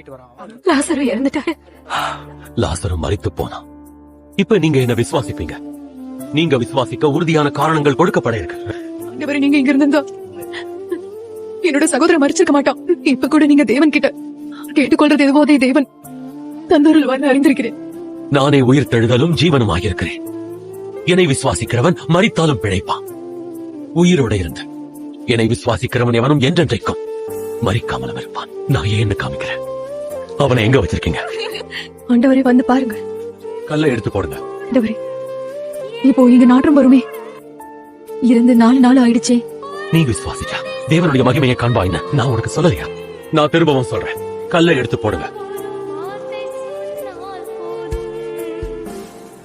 கூட்டிட்டு வரான். லாசரு இறந்துட்டாரு. லாசரு மரித்து போனா. இப்ப நீங்க என்ன விசுவாசிப்பீங்க? நீங்க விசுவாசிக்க உறுதியான காரணங்கள் கொடுக்கப்பட இருக்கு. ஆண்டவரே, நீங்க இங்க இருந்தா என்னோட சகோதரன் மரிச்சிருக்க மாட்டான். இப்ப கூட நீங்க தேவன் கிட்ட கேட்டுக்கொள்றது எதுவோ அதே தேவன் தந்தருள்வார்னு அறிந்திருக்கிறேன். நானே உயிர் தெழுதலும் ஜீவனும் ஆகியிருக்கிறேன். என்னை விசுவாசிக்கிறவன் மரித்தாலும் பிழைப்பான். உயிரோட இருந்து என்னை விசுவாசிக்கிறவன் எவனும் என்றென்றைக்கும் மரிக்காமலும் இருப்பான். நான் ஏன்னு காமிக்கிறேன். அவனை எங்க வச்சிருக்கீங்க? ஆண்டவரே, வந்து பாருங்க. கல்லை எடுத்து போடுங்க. ஆண்டவரே, இப்போ இங்க நாற்றம் வருமே. இருந்து 4 நாள் ஆயிடுச்சே. நீ விசுவாசிச்சா தேவனுடைய மகிமையை காண்பாயின்னு நான் உனக்கு சொல்லலையா? நான் திரும்பவும் சொல்றேன், கல்லை எடுத்து போடுங்க.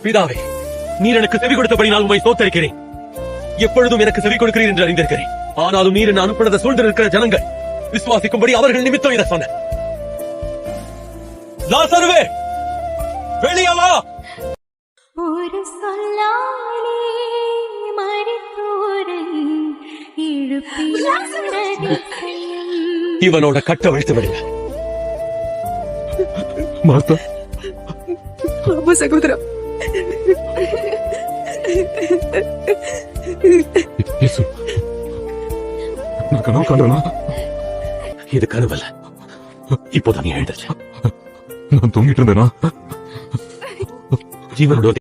பிதாவே, நீர் எனக்கு செவி கொடுத்தபடி நான் உம்மை ஸ்தோத்தரிக்கிறேன். எப்பொழுதும் எனக்கு செவி கொடுக்கிறீர் என்று அறிந்திருக்கிறேன். ஆனாலும் நீர் என்ன அனுப்பினதை சூழ்ந்திருக்கிற ஜனங்கள் விசுவாசிக்கும்படி அவர்கள் நிமித்தம் இதை சொன்ன. லாசருவே, வெளியே வா. ஒரு சொல்லாலே மரித்தோரை இவனோட கட்ட விழுத்து விடுங்க. மாதா, ஆமா சகோதரா. இது கனவல்ல. இப்போதான் நீ எழுந்துச்சு. நான் தூங்கிட்டு இருந்தேனா? ஜீவனோட